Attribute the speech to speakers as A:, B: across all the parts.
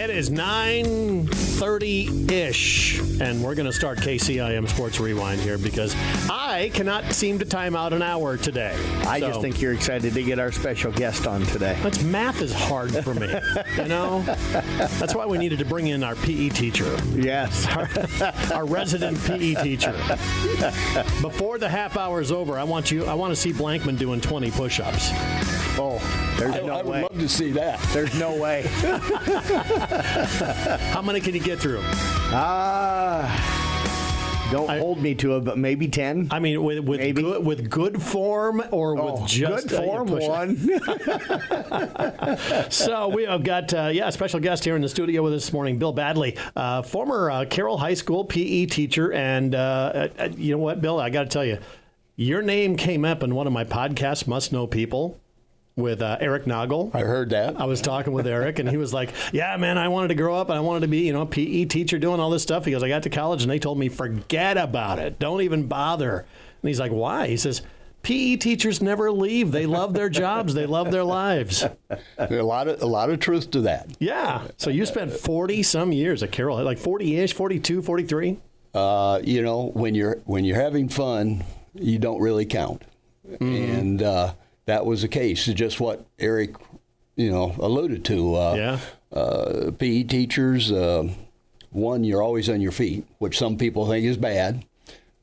A: It is 9:30-ish, and we're going to start KCIM Sports Rewind here because I cannot seem to time out an hour today.
B: I just think you're excited to get our special guest on today.
A: Math is hard for me, you know? That's why we needed to bring in our PE teacher.
B: Yes.
A: Our resident PE teacher. Before the half hour is over, I want to see Blankman doing 20 push-ups.
B: Oh, there's no way.
C: I would love to see that.
B: There's no way.
A: How many can you get through?
B: Don't hold me to it, but maybe 10.
A: I mean, with good form or with just
B: good form one.
A: So we have got a special guest here in the studio with us this morning, Bill Badley, former Carroll High School PE teacher, and you know what, Bill? I got to tell you, your name came up in one of my podcasts, Must Know People, with Eric Noggle.
C: I heard that.
A: I was talking with Eric, and he was like, yeah, man, I wanted to grow up, and I wanted to be, a PE teacher doing all this stuff. He goes, I got to college, and they told me, forget about it. Don't even bother. And he's like, why? He says, PE teachers never leave. They love their jobs. They love their lives.
C: There's a lot of truth to that.
A: Yeah. So you spent 40-some years at Carroll, like 40-ish, 42, 43?
C: When you're having fun, you don't really count. Mm-hmm. And that was the case. It's just what Eric, alluded to. PE teachers, one, you're always on your feet, which some people think is bad.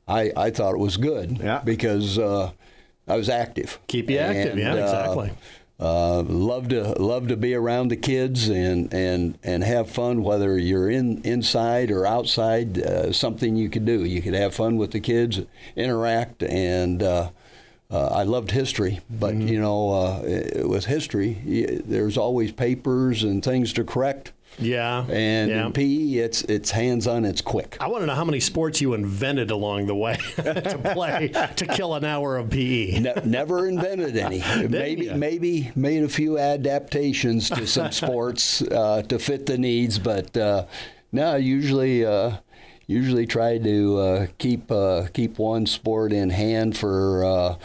C: I thought it was good because I was active.
A: Keep you active, exactly.
C: Love to be around the kids and have fun, whether you're inside or outside. Something you could do. You could have fun with the kids, interact, and I loved history, but with history, there's always papers and things to correct.
A: Yeah.
C: And in PE, it's hands-on, it's quick.
A: I want to know how many sports you invented along the way to play to kill an hour of PE.
C: Never invented any. Maybe made a few adaptations to some sports to fit the needs, but no, usually try to keep one sport in hand for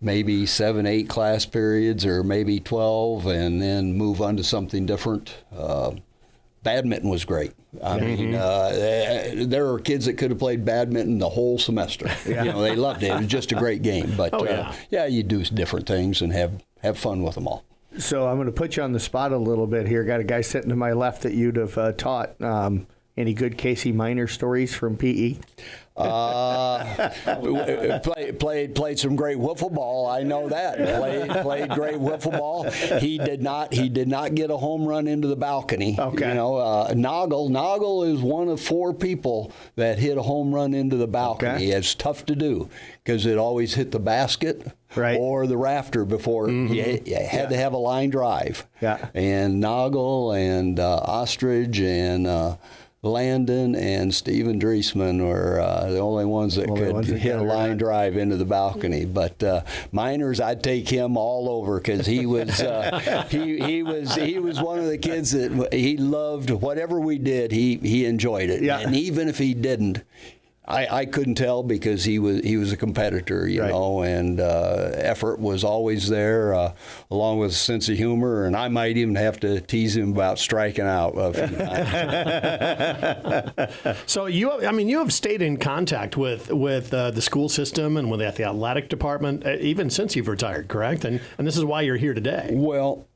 C: maybe 7-8 class periods or maybe 12, and then move on to something different. Badminton was great. I mean, there were kids that could have played badminton the whole semester. Yeah. They loved it. It was just a great game. But you do different things and have fun with them all.
B: So I'm going to put you on the spot a little bit here. Got a guy sitting to my left that you'd have taught. Any good Casey Minor stories from PE?
C: Played some great wiffle ball. I know that. Played great wiffle ball. He did not get a home run into the balcony.
B: Okay.
C: Noggle is one of 4 people that hit a home run into the balcony. Okay. It's tough to do because it always hit the basket or the rafter before. You had to have a line drive. Yeah. And Noggle and Ostrich and Landon and Steven Driesman were the only ones that could hit a line drive into the balcony. But Miners, I'd take him all over because he was he was one of the kids that he loved whatever we did. He enjoyed it, and even if he didn't, I couldn't tell because he was a competitor, you know, and effort was always there, along with a sense of humor, and I might even have to tease him about striking out a few times.
A: So you have stayed in contact with the school system and with the athletic department even since you've retired, correct? And this is why you're here today.
C: Well,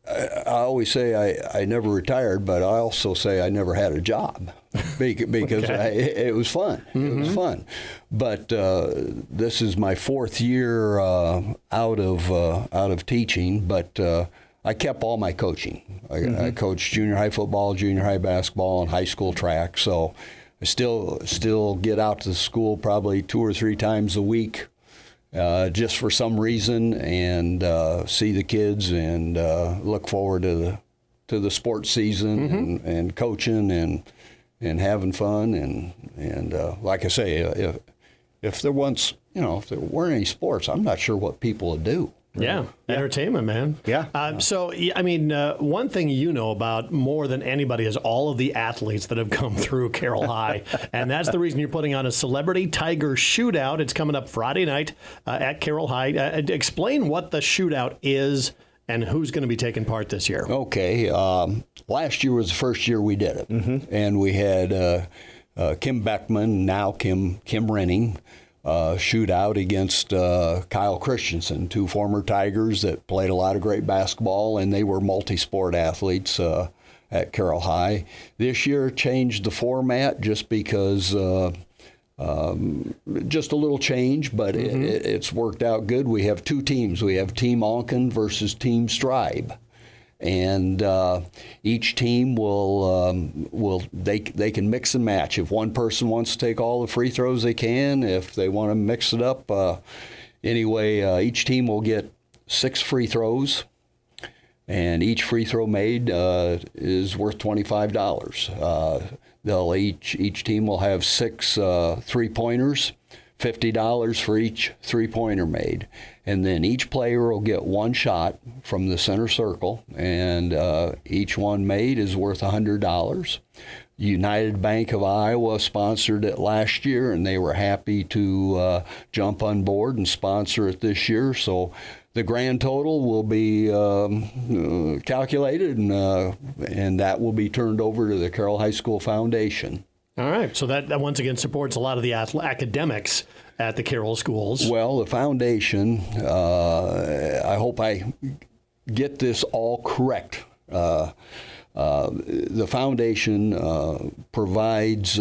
C: I always say I never retired, but I also say I never had a job because it was fun. Mm-hmm. It was fun. But this is my 4th year out of teaching, but I kept all my coaching. I coached junior high football, junior high basketball, and high school track. So I still get out to the school probably 2 or 3 times a week. Just for some reason, and see the kids and look forward to the sports season and coaching and having fun and like I say, if there weren't any sports, I'm not sure what people would do.
A: Yeah, entertainment, man.
B: Yeah.
A: So, I mean, one thing you know about more than anybody is all of the athletes that have come through Carroll High, and that's the reason you're putting on a Celebrity Tiger Shootout. It's coming up Friday night at Carroll High. Explain what the shootout is and who's going to be taking part this year?
C: Okay. Last year was the first year we did it. And we had Kim Beckman, now Kim Renning, shoot out against Kyle Christensen, 2 former Tigers that played a lot of great basketball, and they were multi-sport athletes at Carroll High. This year changed the format just because just a little change, but it's worked out good. We have 2 teams. We have Team Onken versus Team Stribe. And each team they can mix and match. If one person wants to take all the free throws, they can. If they want to mix it up, anyway, each team will get 6 free throws, and each free throw made is worth $25. Each team will have 6 3-pointers. $50 for each 3-pointer made. And then each player will get 1 shot from the center circle, and each one made is worth $100. United Bank of Iowa sponsored it last year, and they were happy to jump on board and sponsor it this year. So the grand total will be calculated, and that will be turned over to the Carroll High School Foundation.
A: All right, so that once again supports a lot of the academics at the Carroll schools.
C: Well, the foundation, I hope I get this all correct. The foundation provides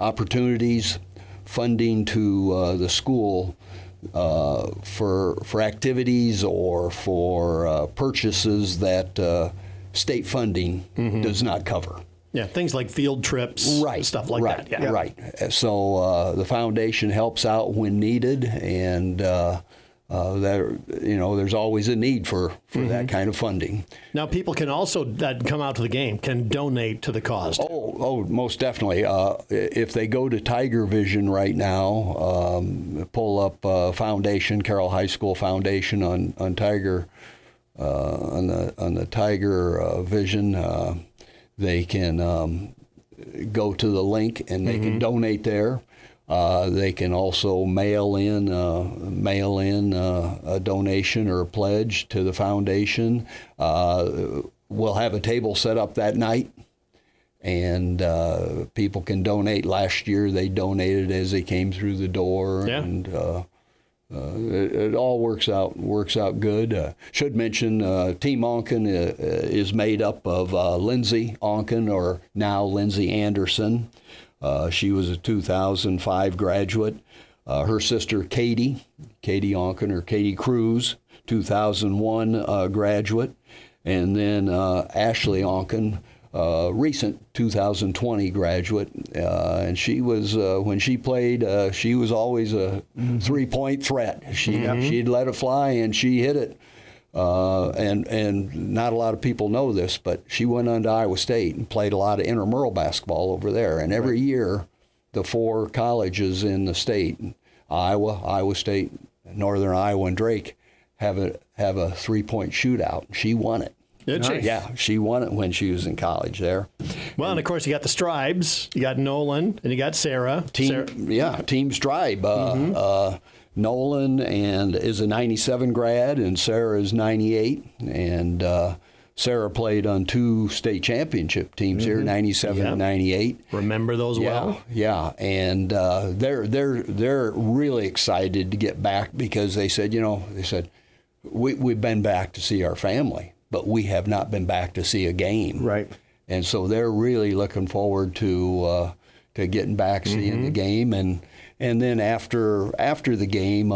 C: opportunities, funding to the school for activities or for purchases that state funding does not cover.
A: Yeah, things like field trips, stuff like that. Yeah.
C: Right. So the foundation helps out when needed, and there's always a need for that kind of funding.
A: Now, people can also that come out to the game can donate to the cause.
C: Oh, most definitely. If they go to Tiger Vision right now, pull up Foundation, Carroll High School Foundation on Tiger, on the Tiger Vision. They can go to the link and they can donate there. They can also mail in a donation or a pledge to the foundation. We'll have a table set up that night, and people can donate. Last year they donated as they came through the door, and it all works out good. Should mention Team Onken is made up of Lindsay Onken, or now Lindsay Anderson. She was a 2005 graduate. Her sister Katie Onken, or Katie Cruz, 2001 graduate. And then Ashley Onken, recent 2020 graduate, and she was when she played, she was always a 3-point threat. She'd let it fly and she hit it. And not a lot of people know this, but she went on to Iowa State and played a lot of intramural basketball over there. And every year, the 4 colleges in the state, Iowa State, Northern Iowa, and Drake, have a 3-point shootout. She won it.
A: Did she?
C: Yeah, she won it when she was in college there.
A: Well, and of course, you got the Stribes. You got Nolan, and you got Sarah.
C: Team Stribe. Nolan is a 97 grad, and Sarah is 98. And Sarah played on 2 state championship teams here, 97 and 98.
A: Remember those well?
C: Yeah, and they're really excited to get back, because they said, we've been back to see our family, but we have not been back to see a game. Right. And so they're really looking forward to getting back, seeing the game, and then after the game,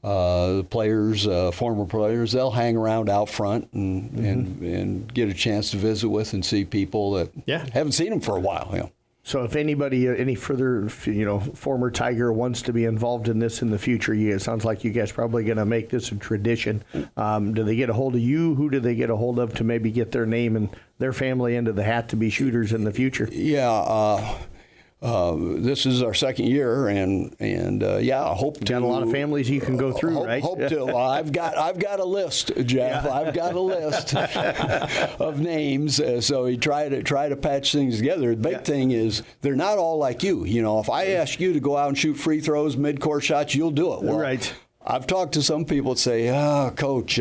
C: the players, former players, they'll hang around out front and get a chance to visit with and see people that haven't seen them for a while.
B: So if anybody, any further, former Tiger wants to be involved in this in the future, it sounds like you guys probably going to make this a tradition. Do they get a hold of you? Who do they get a hold of to maybe get their name and their family into the hat to be shooters in the future?
C: This is our second year, and I hope to.
B: Got a lot of families you can go through, right?
C: Hope to. Well, I've got a list, Jeff. Yeah. I've got a list of names. So we try to patch things together. The big thing is they're not all like you. If I ask you to go out and shoot free throws, mid-court shots, you'll do it. Well, right. I've talked to some people that say, "Coach,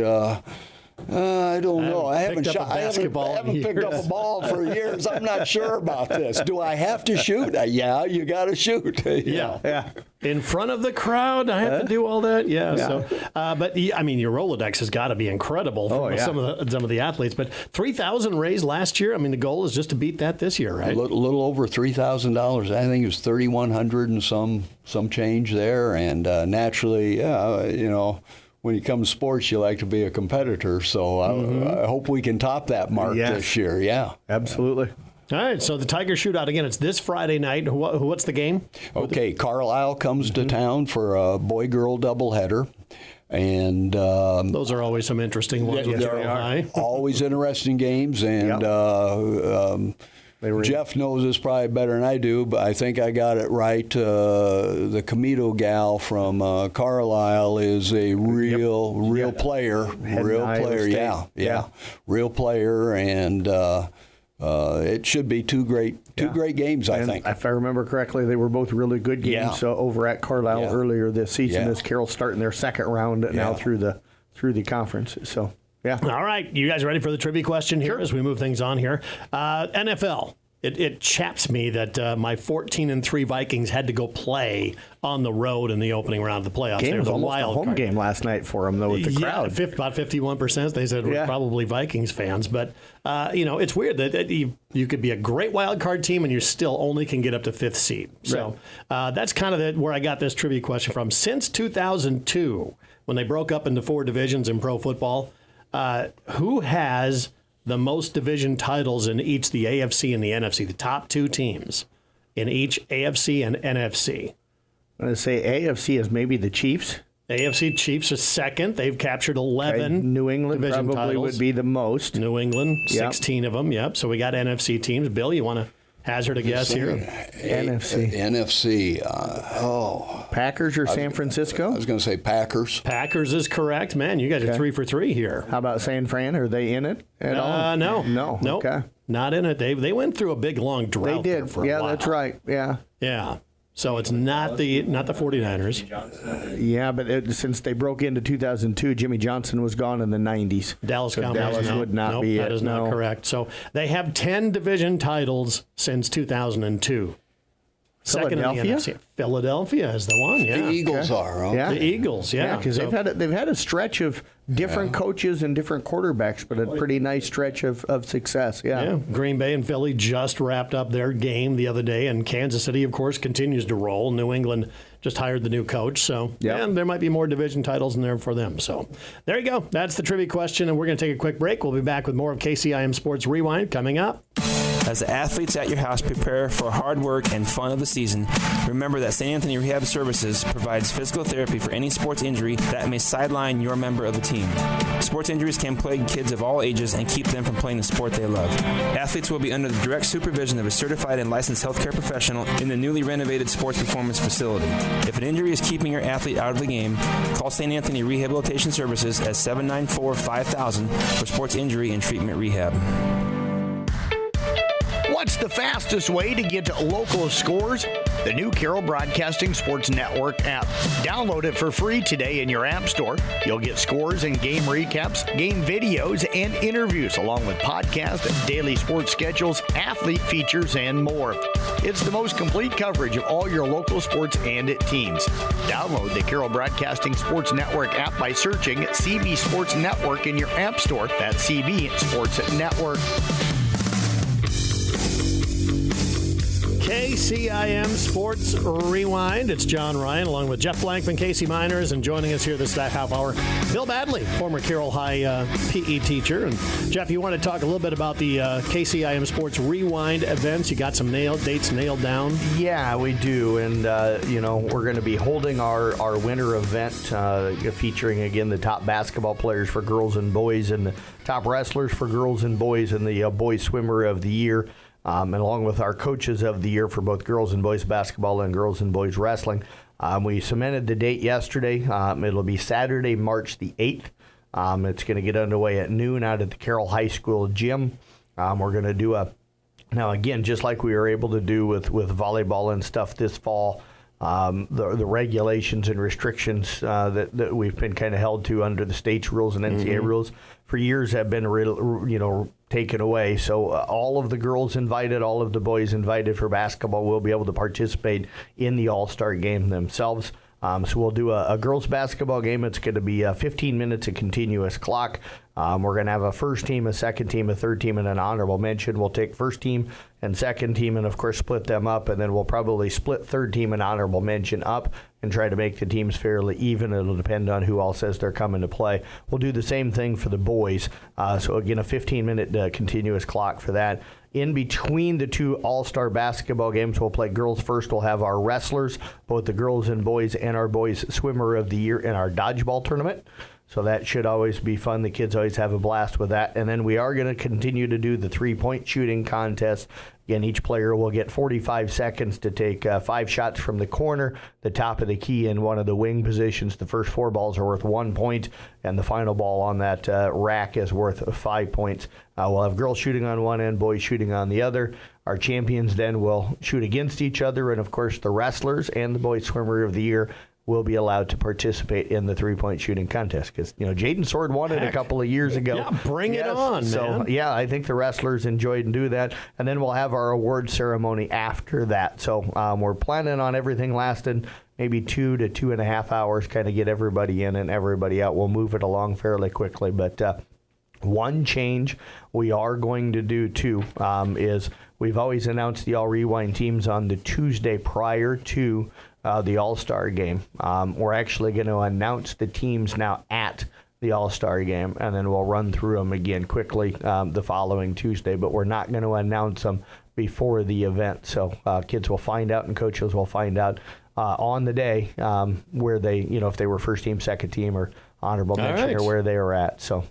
C: I don't know. I haven't
A: picked up a basketball
C: I haven't
A: in
C: picked up
A: years.
C: a ball for years. I'm not sure about this. Do I have to shoot? Yeah, you got to shoot.
A: Yeah. In front of the crowd, I have to do all that. Yeah. So, but I mean, your Rolodex has got to be incredible for some of the athletes. But $3,000 raised last year. I mean, the goal is just to beat that this year, right?
C: A little over $3,000. I think it was $3,100 and some change there. And naturally, when you come to sports, you like to be a competitor. So I hope we can top that mark this year. Yeah,
B: absolutely.
A: All right, so the Tiger Shootout, again, it's this Friday night. What's the game?
C: Okay, Carlisle comes to town for a boy-girl doubleheader. And
A: those are always some interesting ones.
C: Always interesting games. And Jeff knows this probably better than I do, but I think I got it right. The Comito gal from Carlisle is a real player. Real player, real player. And it should be two great games, I think.
B: If I remember correctly, they were both really good games over at Carlisle earlier this season. As Carroll's starting their second round now through the conference. So yeah.
A: All right, you guys ready for the trivia question here as we move things on here? NFL. It chaps me that my 14-3 Vikings had to go play on the road in the opening round of the playoffs.
B: Game was almost a home game last night for them, though, with the crowd.
A: About 51%, they said, were probably Vikings fans. But, it's weird that you could be a great wild card team and you still only can get up to fifth seed. So that's kind of where I got this trivia question from. Since 2002, when they broke up into 4 divisions in pro football, who has the most division titles in each the AFC and the NFC, the top 2 teams in each AFC and NFC?
B: I'm going to say AFC is maybe the Chiefs.
A: AFC Chiefs is second. They've captured 11
B: New England
A: division
B: probably
A: titles.
B: Would be the most.
A: New England, 16 of them, yep. So we got NFC teams. Bill, you want to hazard a guess here?
B: NFC. Packers or San Francisco?
C: I was going to say Packers.
A: Packers is correct. Man, you guys are 3 for 3 here.
B: How about San Fran? Are they in it at all?
A: No.
B: Okay.
A: Not in it. They went through a big, long drought.
B: They did.
A: There for a while.
B: That's right. Yeah.
A: Yeah. So it's not the 49ers.
B: Yeah, but since they broke into 2002, Jimmy Johnson was gone in the 90s.
A: Dallas
B: so
A: Cowboys
B: Dallas would not be
A: that is not correct. So they have 10 division titles since 2002. Second in the NFC. Philadelphia is the one,
C: The Eagles are, huh?
B: Yeah.
A: The Eagles,
B: because they've had a stretch of different coaches and different quarterbacks, but a pretty nice stretch of success. Yeah.
A: Green Bay and Philly just wrapped up their game the other day, and Kansas City, of course, continues to roll. New England just hired the new coach, so there might be more division titles in there for them. So there you go. That's the trivia question, and we're going to take a quick break. We'll be back with more of KCIM Sports Rewind coming up.
D: As the athletes at your house prepare for hard work and fun of the season, remember that St. Anthony Rehab Services provides physical therapy for any sports injury that may sideline your member of the team. Sports injuries can plague kids of all ages and keep them from playing the sport they love. Athletes will be under the direct supervision of a certified and licensed healthcare professional in the newly renovated sports performance facility. If an injury is keeping your athlete out of the game, call St. Anthony Rehabilitation Services at 794-5000 for sports injury and treatment rehab.
E: What's the fastest way to get local scores? The new Carroll Broadcasting Sports Network app. Download it for free today in your app store. You'll get scores and game recaps, game videos, and interviews, along with podcasts, daily sports schedules, athlete features, and more. It's the most complete coverage of all your local sports and teams. Download the Carroll Broadcasting Sports Network app by searching CB Sports Network in your app store. That's CB Sports Network.
A: KCIM Sports Rewind. It's John Ryan along with Jeff Blankman, Casey Miners, and joining us here this half hour, Bill Badley, former Carroll High PE teacher. And Jeff, you want to talk a little bit about the KCIM Sports Rewind events? You got some dates nailed down?
B: Yeah, we do. And, we're going to be holding our winter event featuring, again, the top basketball players for girls and boys and the top wrestlers for girls and boys and the boys swimmer of the year. And along with our coaches of the year for both girls and boys basketball and girls and boys wrestling. We cemented the date yesterday. It'll be Saturday, March the 8th. It's going to get underway at noon out at the Carroll High School gym. We're going to do now again, just like we were able to do with volleyball and stuff this fall, the regulations and restrictions that we've been kind of held to under the state's rules and NCAA rules for years have been taken away. So all of the girls invited, all of the boys invited for basketball will be able to participate in the All-Star game themselves. So we'll do a girls basketball game. It's going to be 15 minutes of continuous clock. We're going to have a first team, a second team, a third team, and an honorable mention. We'll take first team and second team and, of course, split them up. And then we'll probably split third team and honorable mention up and try to make the teams fairly even. It'll depend on who all says they're coming to play. We'll do the same thing for the boys. So, again, a 15-minute continuous clock for that. In between the two all-star basketball games, we'll play girls first. We'll have our wrestlers, both the girls and boys, and our boys swimmer of the year in our dodgeball tournament. So that should always be fun. The kids always have a blast with that. And then we are going to continue to do the three-point shooting contest. Again, each player will get 45 seconds to take 5 shots from the corner, the top of the key, and one of the wing positions. The first 4 balls are worth 1 point, and the final ball on that rack is worth 5 points. We'll have girls shooting on one end, boys shooting on the other. Our champions then will shoot against each other, and of course the wrestlers and the boys swimmer of the year will be allowed to participate in the three-point shooting contest because, Jaden Sword won it a couple of years ago.
A: Yeah, bring it on,
B: so,
A: man.
B: Yeah, I think the wrestlers enjoyed and do that. And then we'll have our award ceremony after that. So we're planning on everything lasting maybe 2 to 2.5 hours, kind of get everybody in and everybody out. We'll move it along fairly quickly. But one change we are going to do, too, is we've always announced the All Rewind teams on the Tuesday prior to the All-Star game. We're actually going to announce the teams now at the All-Star game, and then we'll run through them again quickly the following Tuesday, but we're not going to announce them before the event. So kids will find out and coaches will find out on the day where they, if they were first team, second team, or honorable mention, or where they were at. So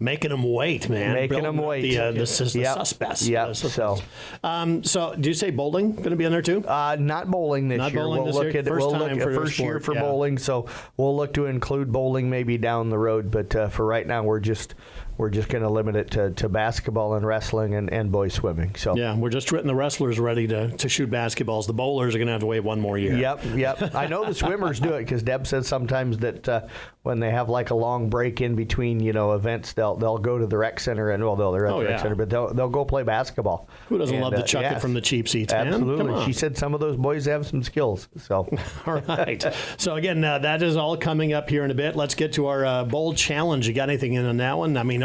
A: making them wait, man.
B: Making them wait.
A: The suspects.
B: Yeah.
A: So do you say bowling going to be in there too?
B: Not bowling this
A: Not
B: year.
A: Bowling
B: We'll
A: this
B: look
A: year?
B: at
A: First
B: we'll
A: time
B: look
A: for
B: at
A: their
B: first year
A: sport,
B: for
A: yeah.
B: bowling. So we'll look to include bowling maybe down the road. But for right now, we're just going to limit it to basketball and wrestling and boys swimming. So
A: yeah, we're just getting the wrestlers ready to shoot basketballs. The bowlers are going to have to wait one more year.
B: Yep. I know the swimmers do it because Deb says sometimes that when they have like a long break in between events, they'll go to the rec center and they're at the rec center, but they'll go play basketball.
A: Who doesn't love to chuck it from the cheap seats, man?
B: Absolutely.
A: Come on.
B: She said some of those boys have some skills. So
A: all right. So again, that is all coming up here in a bit. Let's get to our bowl challenge. You got anything in on that one? I mean,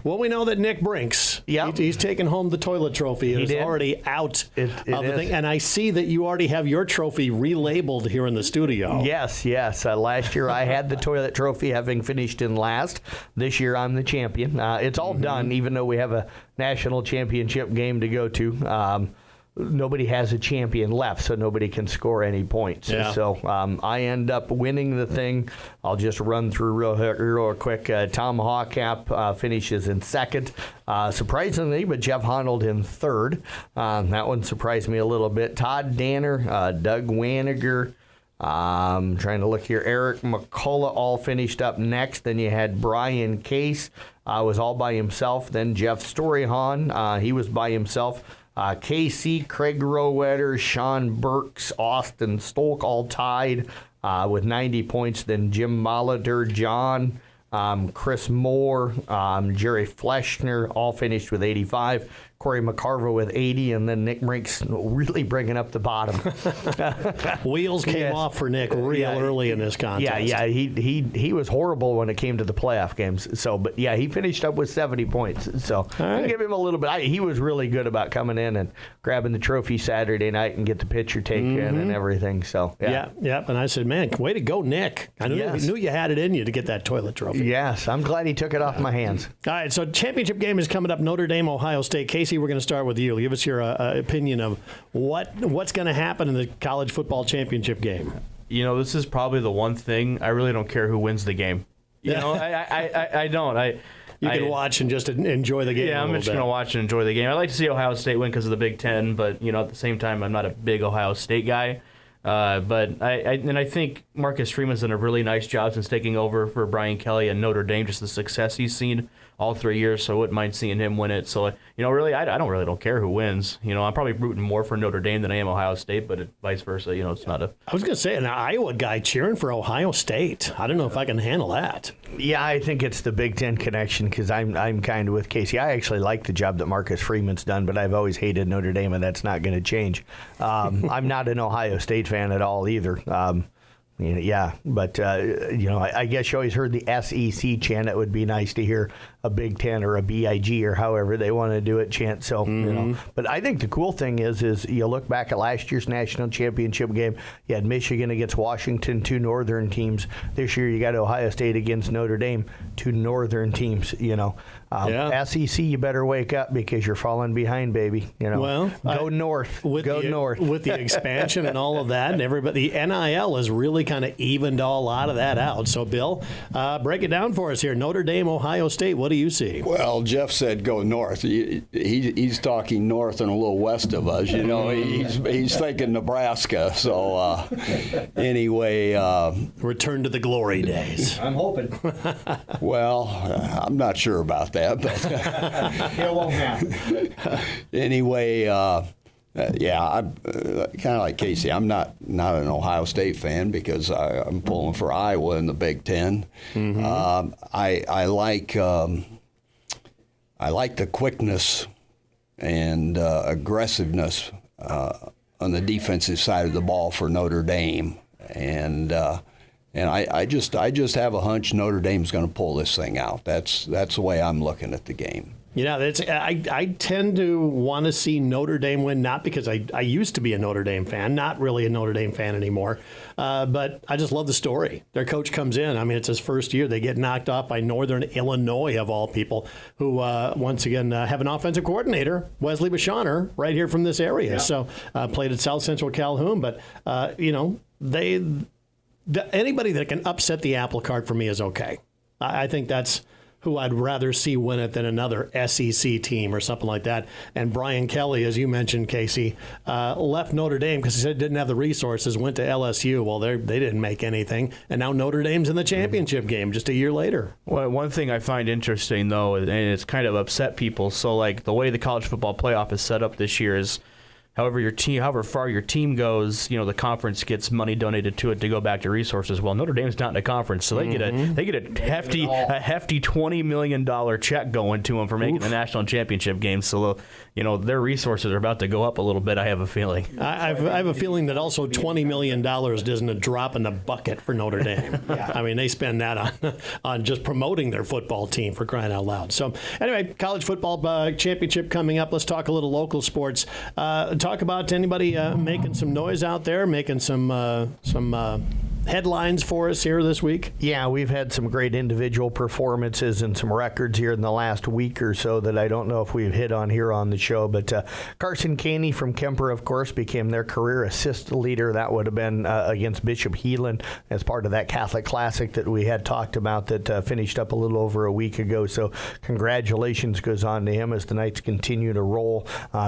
A: we know that Nick Brinks, he's taken home the toilet trophy. It is already out of the thing. And I see that you already have your trophy relabeled here in the studio.
B: Yes. Last year I had the toilet trophy, having finished in last. This year I'm the champion. It's all done, even though we have a national championship game to go to. Nobody has a champion left, so nobody can score any points.
A: Yeah.
B: So I end up winning the thing. I'll just run through real quick. Tom Hawcap finishes in second, surprisingly, but Jeff Honnold in third. That one surprised me a little bit. Todd Danner, Doug Waniger, trying to look here, Eric McCullough all finished up next. Then you had Brian Case, was all by himself. Then Jeff Storyhan, he was by himself. KC, Craig Rowetter, Sean Burks, Austin Stolk all tied with 90 points. Then Jim Molitor, John, Chris Moore, Jerry Fleshner all finished with 85. Corey McCarver with 80, and then Nick Brinks really bringing up the bottom.
A: Wheels came off for Nick real early in this contest.
B: Yeah, he was horrible when it came to the playoff games. So, but yeah, he finished up with 70 points. So I'll give him a little bit. He was really good about coming in and grabbing the trophy Saturday night and get the picture taken and everything. So
A: yeah. And I said, man, way to go, Nick. I knew you had it in you to get that toilet trophy.
B: Yes, I'm glad he took it off my hands.
A: All right, so championship game is coming up. Notre Dame, Ohio State. Casey, we're going to start with you. Give us your opinion of what's going to happen in the college football championship game.
F: This is probably the one thing I really don't care who wins the game. I don't.
A: You can watch and just enjoy the game.
F: Yeah, I'm just going to watch and enjoy the game. I like to see Ohio State win because of the Big Ten, but at the same time, I'm not a big Ohio State guy. But I think Marcus Freeman's done a really nice job since taking over for Brian Kelly and Notre Dame, just the success he's seen all 3 years, so I wouldn't mind seeing him win it. So, really, I don't care who wins. I'm probably rooting more for Notre Dame than I am Ohio State, but vice versa. It's not a...
A: I was going to say, an Iowa guy cheering for Ohio State. I don't know if I can handle that.
B: Yeah, I think it's the Big Ten connection because I'm kind of with Casey. I actually like the job that Marcus Freeman's done, but I've always hated Notre Dame, and that's not going to change. I'm not an Ohio State fan at all either. Yeah, but, I guess you always heard the SEC chant. It would be nice to hear a Big Ten or a BIG or however they want to do it chant. So, but I think the cool thing is you look back at last year's national championship game, you had Michigan against Washington, 2 northern teams. This year you got Ohio State against Notre Dame, 2 northern teams, SEC, you better wake up because you're falling behind, baby.
A: Well,
B: go north. Go north.
A: With the expansion and all of that, and everybody, the NIL has really kind of evened a lot of that out. So, Bill, break it down for us here. Notre Dame, Ohio State, what do you see?
C: Well, Jeff said go north. He's talking north and a little west of us. He's thinking Nebraska. So, anyway.
A: Return to the glory days.
B: I'm hoping.
C: Well, I'm not sure about that, but
B: it won't happen.
C: Anyway, I'm kind of like Casey. I'm not an Ohio State fan because I'm pulling for Iowa in the Big Ten. Mm-hmm. I like the quickness and aggressiveness on the defensive side of the ball for Notre Dame, and I just have a hunch Notre Dame's going to pull this thing out. That's the way I'm looking at the game.
A: I tend to want to see Notre Dame win, not because I used to be a Notre Dame fan, not really a Notre Dame fan anymore, but I just love the story. Their coach comes in. I mean, it's his first year. They get knocked off by Northern Illinois, of all people, who once again have an offensive coordinator, Wesley Bashauner, right here from this area. Yeah. So played at South Central Calhoun, but, anybody that can upset the apple cart for me is okay. I think that's who I'd rather see win it than another SEC team or something like that. And Brian Kelly, as you mentioned, Casey, left Notre Dame because he said he didn't have the resources, went to LSU. Well, they didn't make anything. And now Notre Dame's in the championship game just a year later.
F: Well, one thing I find interesting, though, and it's kind of upset people, so like the way the college football playoff is set up this year is however far your team goes, the conference gets money donated to it to go back to resources. Well, Notre Dame's not in a conference, so they get a hefty $20 million check going to them for making the national championship game. So their resources are about to go up a little bit. I have a feeling.
A: I have a feeling that also $20 million isn't a drop in the bucket for Notre Dame. Yeah. I mean, they spend that on just promoting their football team, for crying out loud. So anyway, college football championship coming up. Let's talk a little local sports. Talk about anybody making some noise out there, making some headlines for us here this week.
B: Yeah, we've had some great individual performances and some records here in the last week or so that I don't know if we've hit on here on the show. But Carson Caney from Kemper, of course, became their career assist leader. That would have been against Bishop Heelan as part of that Catholic Classic that we had talked about that finished up a little over a week ago. So congratulations goes on to him as the Knights continue to roll.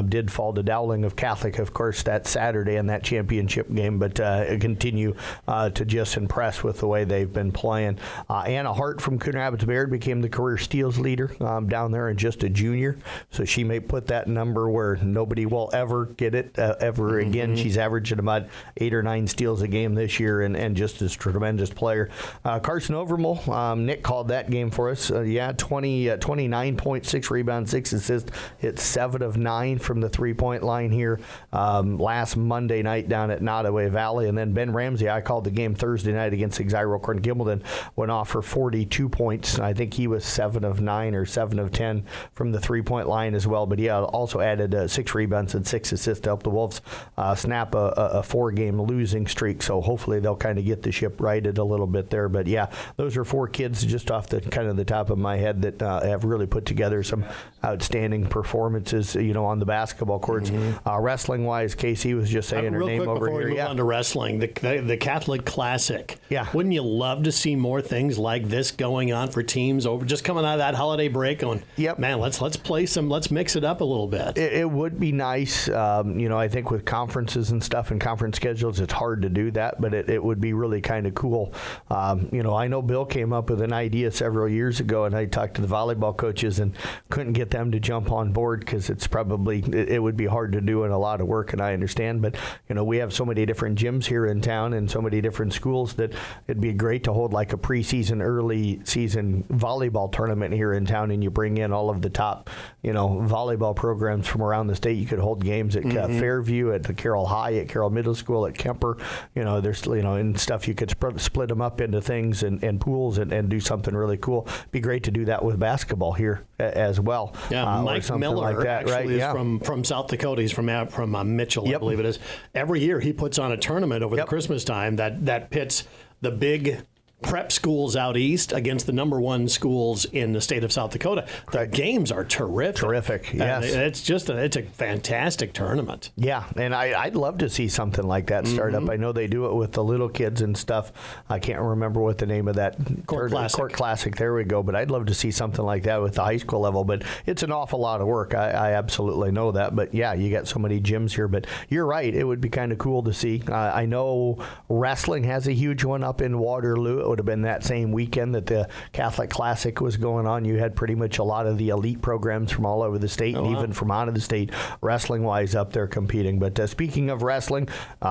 B: Did fall to Dowling of Catholic, of course, that Saturday in that championship game, but continue to just impressed with the way they've been playing. Anna Hart from Coon Rapids Bayard became the career steals leader down there and just a junior. So she may put that number where nobody will ever get it ever again. She's averaging about 8 or 9 steals a game this year and just a tremendous player. Carson Overmole, Nick called that game for us. 29 points, 6 rebounds, 6 assists, hit 7 of 9 from the three-point line here last Monday night down at Nottoway Valley. And then Ben Ramsey, I called the game Thursday night against Exira Gimbledon, went off for 42 points. I think he was 7 of 9 or 7 of 10 from the three-point line as well. But he also added 6 rebounds and 6 assists to help the Wolves snap a 4-game losing streak. So hopefully they'll kind of get the ship righted a little bit there. But yeah, those are 4 kids just off the kind of the top of my head that have really put together some outstanding performances, on the basketball courts. Wrestling-wise, Casey was just saying her name over here.
A: Real quick before we move on to wrestling, the Catholic Classic Classic.
B: Yeah.
A: Wouldn't you love to see more things like this going on for teams over just coming out of that holiday break going,
B: yep,
A: man, let's play some, let's mix it up a little bit.
B: It would be nice. I think with conferences and stuff and conference schedules, it's hard to do that, but it would be really kind of cool. I know Bill came up with an idea several years ago, and I talked to the volleyball coaches and couldn't get them to jump on board because it would be hard to do and a lot of work, and I understand. But, we have so many different gyms here in town and so many different schools that it'd be great to hold like a preseason, early season volleyball tournament here in town, and you bring in all of the top, volleyball programs from around the state. You could hold games at Fairview, at the Carroll High, at Carroll Middle School, at Kemper. There's, and stuff. You could split them up into things and pools and do something really cool. It'd be great to do that with basketball here as well.
A: Yeah, Mike Miller
B: like that,
A: actually
B: right?
A: is from South Dakota. He's from Mitchell,
B: yep.
A: I believe it is. Every year he puts on a tournament over
B: yep.
A: the Christmas time that pits the big prep schools out east against the number one schools in the state of South Dakota. Their games are terrific.
B: Yes.
A: And it's a fantastic tournament.
B: Yeah, and I'd love to see something like that start up. I know they do it with the little kids and stuff. I can't remember what the name of that
A: Court
B: Classic. There we go. But I'd love to see something like that with the high school level. But it's an awful lot of work. I absolutely know that. But yeah, you got so many gyms here. But you're right. It would be kind of cool to see. I know wrestling has a huge one up in Waterloo. It would have been that same weekend that the Catholic Classic was going on. You had pretty much a lot of the elite programs from all over the state and even from out of the state, wrestling-wise, up there competing. But speaking of wrestling,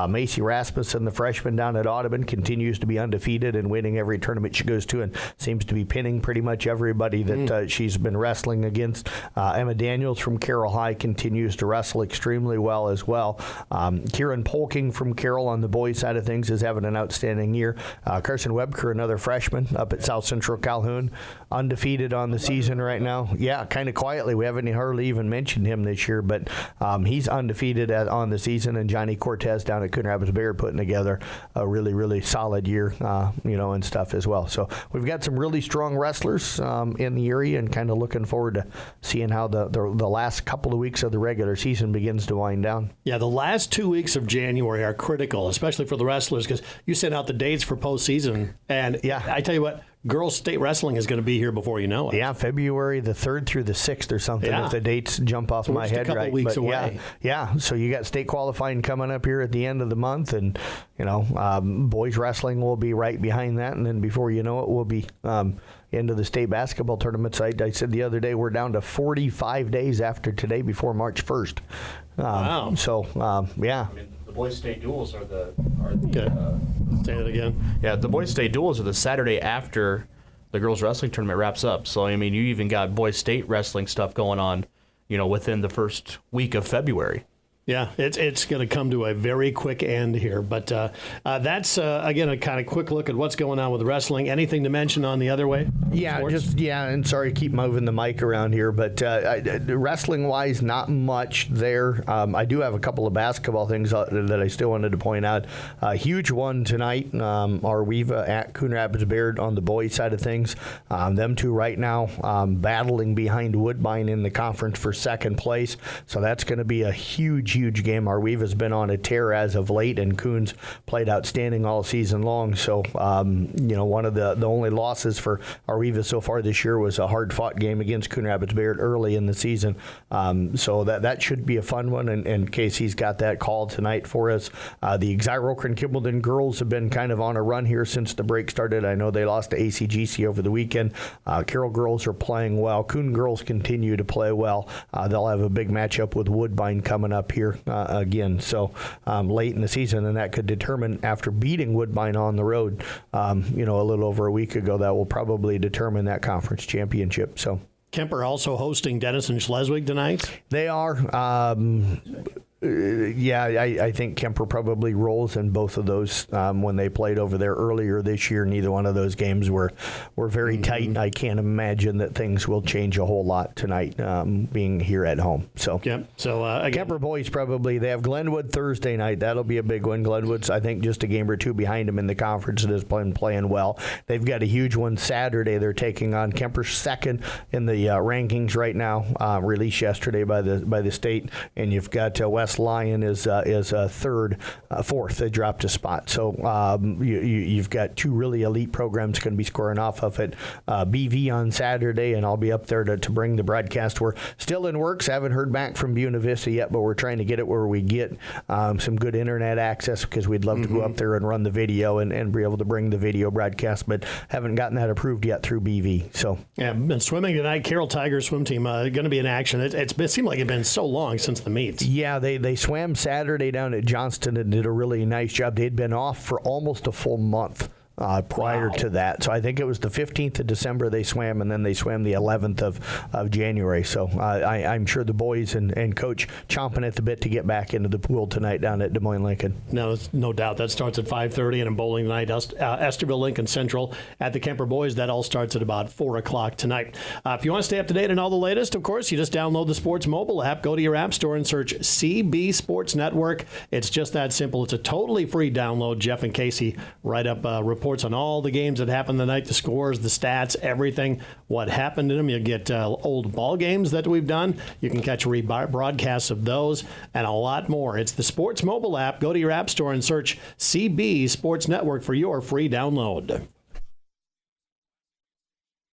B: Macy Rasmussen, the freshman down at Audubon, continues to be undefeated and winning every tournament she goes to and seems to be pinning pretty much everybody that she's been wrestling against. Emma Daniels from Carroll High continues to wrestle extremely well as well. Kieran Polking from Carroll on the boys' side of things is having an outstanding year. Carson Webker, another freshman up at South Central Calhoun, undefeated on the season right now. Yeah, kind of quietly. We haven't hardly even mentioned him this year, but he's undefeated on the season. And Johnny Cortez down at Coon Rapids Bayard putting together a really, really solid year, and stuff as well. So we've got some really strong wrestlers in the area, and kind of looking forward to seeing how the last couple of weeks of the regular season begins to wind down.
A: Yeah, the last 2 weeks of January are critical, especially for the wrestlers, because you sent out the dates for postseason, and yeah, I tell you what, girls state wrestling is going to be here before you know it.
B: Yeah, February the 3rd through the 6th or something, if the dates jump off my head right.
A: Just a couple weeks away.
B: Yeah, so you got state qualifying coming up here at the end of the month, and boys wrestling will be right behind that, and then before you know it, we'll be into the state basketball tournaments. I said the other day we're down to 45 days after today before March 1st.
A: Wow.
B: So, yeah.
F: The boys' state duels are the
A: say that again.
F: Yeah, the boys' state duels are the Saturday after the girls' wrestling tournament wraps up. So, you even got boys' state wrestling stuff going on, within the first week of February.
A: Yeah, it's going to come to a very quick end here. But that's, again, a kind of quick look at what's going on with wrestling. Anything to mention on the other way?
B: Yeah, and sorry, keep moving the mic around here, but wrestling-wise, not much there. I do have a couple of basketball things that I still wanted to point out. A huge one tonight, Arweva at Coon Rapids Bayard on the boys' side of things. Them two right now battling behind Woodbine in the conference for second place. So that's going to be a huge game. Arweva's been on a tear as of late, and Coons played outstanding all season long. So, one of the only losses for Arweva so far this year was a hard-fought game against Coon Rapids Bayard early in the season. So that should be a fun one, and Casey's got that call tonight for us. The Xyro and Kimballton girls have been kind of on a run here since the break started. I know they lost to ACGC over the weekend. Carroll girls are playing well. Coon girls continue to play well. They'll have a big matchup with Woodbine coming up here again, so late in the season, and that could determine, after beating Woodbine on the road, a little over a week ago, that will probably determine that conference championship. So
A: Kemper also hosting Denison Schleswig tonight.
B: They are. I think Kemper probably rolls in both of those. When they played over there earlier this year, neither one of those games were very tight. I can't imagine that things will change a whole lot tonight, being here at home. So,
A: yep. So again,
B: Kemper boys probably, they have Glenwood Thursday night. That'll be a big one. Glenwood's, I think, just a game or two behind them in the conference and has been playing well. They've got a huge one Saturday. They're taking on Kemper's second in the rankings right now, released yesterday by the state, and you've got West West Lyon is fourth. They dropped a spot. So you've got two really elite programs going to be scoring off of it. BV on Saturday, and I'll be up there to bring the broadcast. We're still in works. Haven't heard back from Buena Vista yet, but we're trying to get it where we get some good internet access, because we'd love to go up there and run the video and be able to bring the video broadcast, but haven't gotten that approved yet through BV. So
A: yeah, been swimming tonight. Carroll Tigers swim team going to be in action. It seemed like it's been so long since the meets.
B: Yeah, they swam Saturday down at Johnston and did a really nice job. They'd been off for almost a full month prior to that. So I think it was the 15th of December they swam, and then they swam the 11th of January. So I'm sure the boys and coach chomping at the bit to get back into the pool tonight down at Des Moines Lincoln.
A: No doubt. That starts at 5:30, and in bowling tonight, Esterville Lincoln Central at the Kemper Boys. That all starts at about 4 o'clock tonight. If you want to stay up to date on all the latest, of course, you just download the Sports mobile app, go to your app store and search CB Sports Network. It's just that simple. It's a totally free download. Jeff and Casey write up reports on all the games that happened tonight, the scores, the stats, everything, what happened in them. You get old ball games that we've done. You can catch rebroadcasts of those and a lot more. It's the Sports mobile app. Go to your app store and search CB Sports Network for your free download.